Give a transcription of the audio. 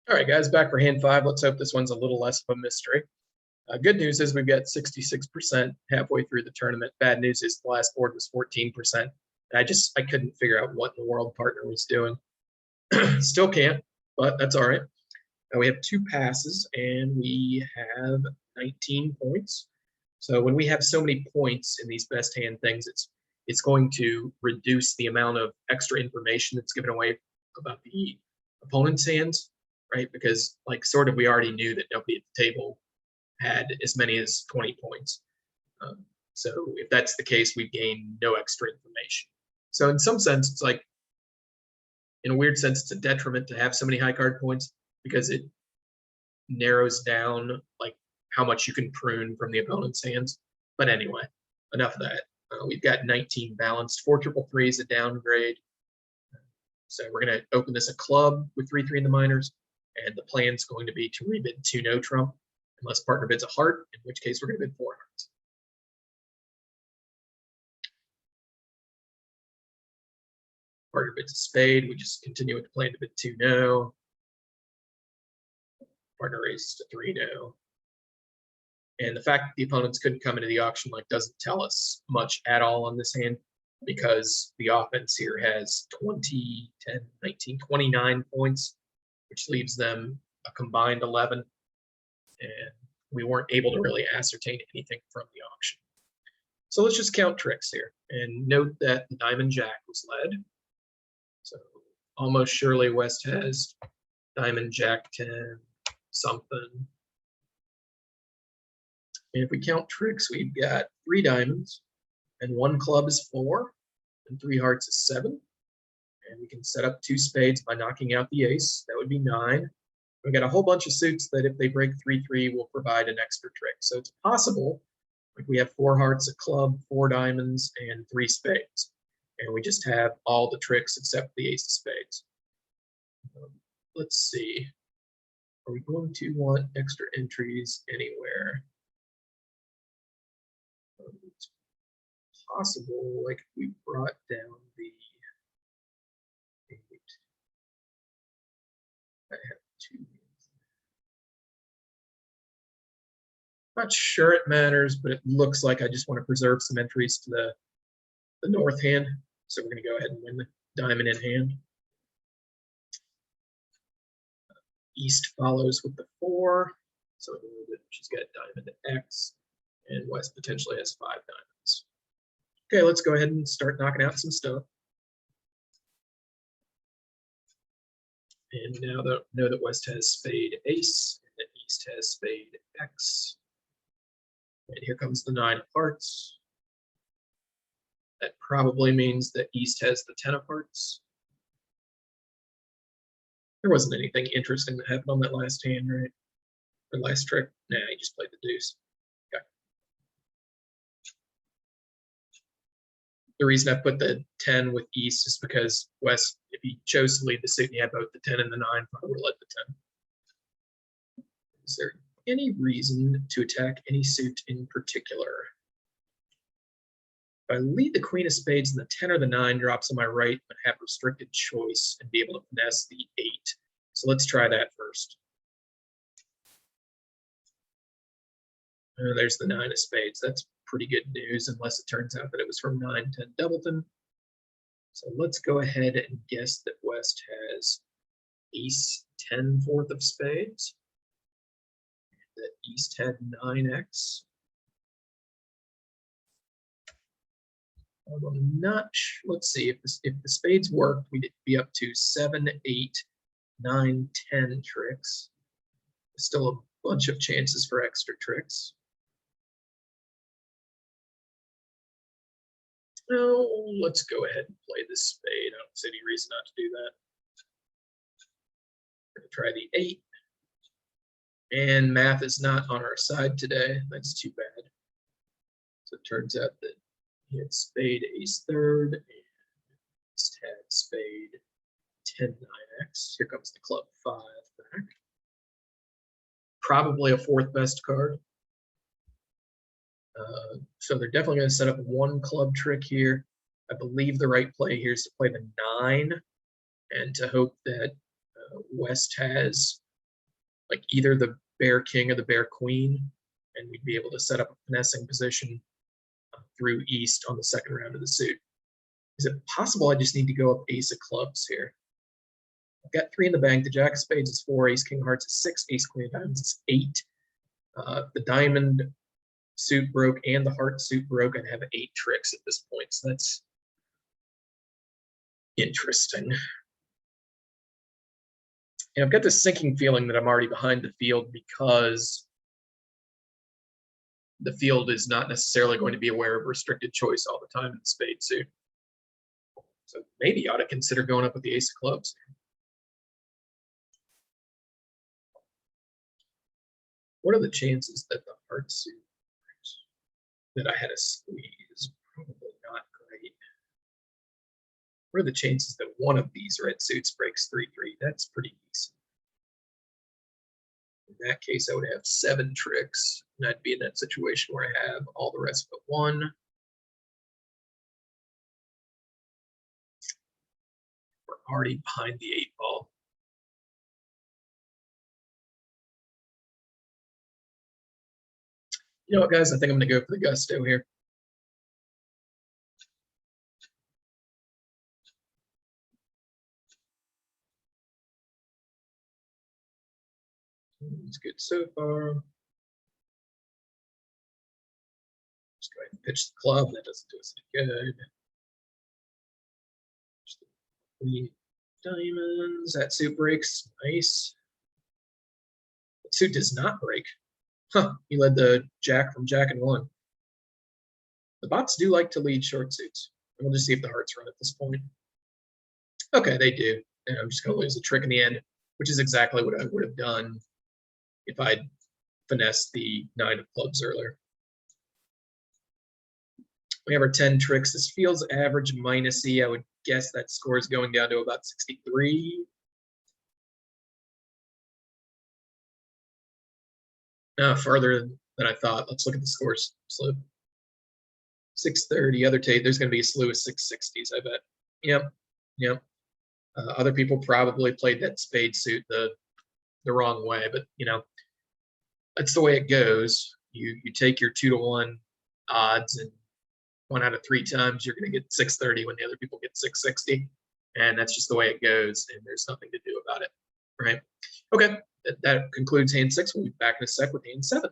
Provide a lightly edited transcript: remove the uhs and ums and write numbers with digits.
All right, guys, back for hand five. Let's hope this one's a little less of a mystery. Good news is we've got 66% halfway through the tournament. Bad news is the last board was 14%. I couldn't figure out what in the world partner was doing. Still can't, but that's all right. Now we have two passes and we have 19 points. So when we have so many points in these best hand things, it's going to reduce the amount of extra information that's given away about the opponent's hands, right? Because like sort of we already knew that nobody at the table had as many as 20 points. So if that's the case, we gain no extra information. So in some sense, it's like, in a weird sense, it's a detriment to have so many high card points because it narrows down like how much you can prune from the opponent's hands. But anyway, enough of that. We've got 19 balanced. 4 triple three is a downgrade. So we're going to open this a club with 3-3 in the minors, and the plan's going to be to rebid 2 no trump, unless partner bids a heart, in which case we're going to bid 4 hearts. Partner bids a spade, we just continue with the plan to bid 2 no. Partner raises to 3 no. And the fact that the opponents couldn't come into the auction like doesn't tell us much at all on this hand, because the offense here has 20, 10, 19, 29 points, which leaves them a combined 11. And we weren't able to really ascertain anything from the auction. So let's just count tricks here and note that the diamond jack was led. So almost surely West has diamond jack 10 something. And if we count tricks, we've got 3 diamonds and 1 club is 4 and 3 hearts is 7. And we can set up 2 spades by knocking out the ace. That would be 9. We've got a whole bunch of suits that if they break 3-3 will provide an extra trick. So it's possible, like we have 4 hearts, a club, 4 diamonds, and 3 spades. And we just have all the tricks except the ace of spades. Let's see. Are we going to want extra entries anywhere? It's possible, like if we brought down the 8. I have 2. Not sure it matters, but it looks like I just want to preserve some entries to the north hand. So we're going to go ahead and win the diamond in hand. East follows with the 4. So she's got diamond X, and West potentially has 5 diamonds. Okay, let's go ahead and start knocking out some stuff. And now that know that West has spade ace, and that East has spade X. And here comes the 9 of hearts. That probably means that East has the 10 of hearts. There wasn't anything interesting that happened on that last hand, right? Or last trick? Nah, he just played the deuce. Okay. The reason I put the 10 with East is because West, if he chose to lead the suit and he had both the 10 and the 9, probably would have led the 10. Is there any reason to attack any suit in particular? If I lead the queen of spades and the 10 or the 9 drops on my right, but have restricted choice and be able to finesse the 8. So let's try that first. There's the 9 of spades. That's pretty good news, unless it turns out that it was from 9-10 doubleton. So let's go ahead and guess that West has ace 10 fourth of spades. That East had 9x. I'm not sure. Let's see, if the spades worked, we'd be up to 7, 8, 9, 10 tricks. There's still a bunch of chances for extra tricks. No, let's go ahead and play this spade. I don't see any reason not to do that. We're going to try the 8. And math is not on our side today. That's too bad. So it turns out that he had spade ace third, and East had spade 10 9x. Here comes the club 5 back. Probably a 4th best card. So they're definitely going to set up 1 club trick here. I believe the right play here is to play the 9 and to hope that West has like either the bear king or the bear queen, and we'd be able to set up a finessing position through east on the second round of the suit. Is it possible I just need to go up ace of clubs here? I've got 3 in the bank. The jack of spades is 4, ace king hearts is 6, ace queen of diamonds is 8. The diamond suit broke and the heart suit broke. I have 8 tricks at this point, so that's interesting. And I've got this sinking feeling that I'm already behind the field because the field is not necessarily going to be aware of restricted choice all the time in the spade suit. So maybe you ought to consider going up with the ace of clubs. What are the chances that the heart suit that I had a squeeze? Probably not great. What are the chances that one of these red suits breaks 3-3? That's pretty decent. In that case, I would have 7 tricks, and I'd be in that situation where I have all the rest but 1. We're already behind the 8 ball. You know what, guys? I think I'm going to go for the gusto here. It's good so far. Just go ahead and pitch the club. That doesn't do us any good. The diamonds. That suit breaks. Nice. That suit does not break. Huh. He led the jack from jack and 1. The bots do like to lead short suits. We'll just see if the hearts run at this point. Okay, they do. And I'm just going to lose the trick in the end, which is exactly what I would have done if I'd finessed the 9 of clubs earlier. We have our 10 tricks. This feels average minus E. I would guess that score is going down to about 63. Farther than I thought. Let's look at the scores. So 630. Other tape, there's going to be a slew of 660s, I bet. Yep. Other people probably played that spade suit the wrong way, but that's the way it goes. You take your 2-to-1 odds, and 1 out of 3 times you're going to get 630 when the other people get 660, and that's just the way it goes, and there's nothing to do about it, right? Okay, that concludes hand 6. We'll be back in a sec with hand 7.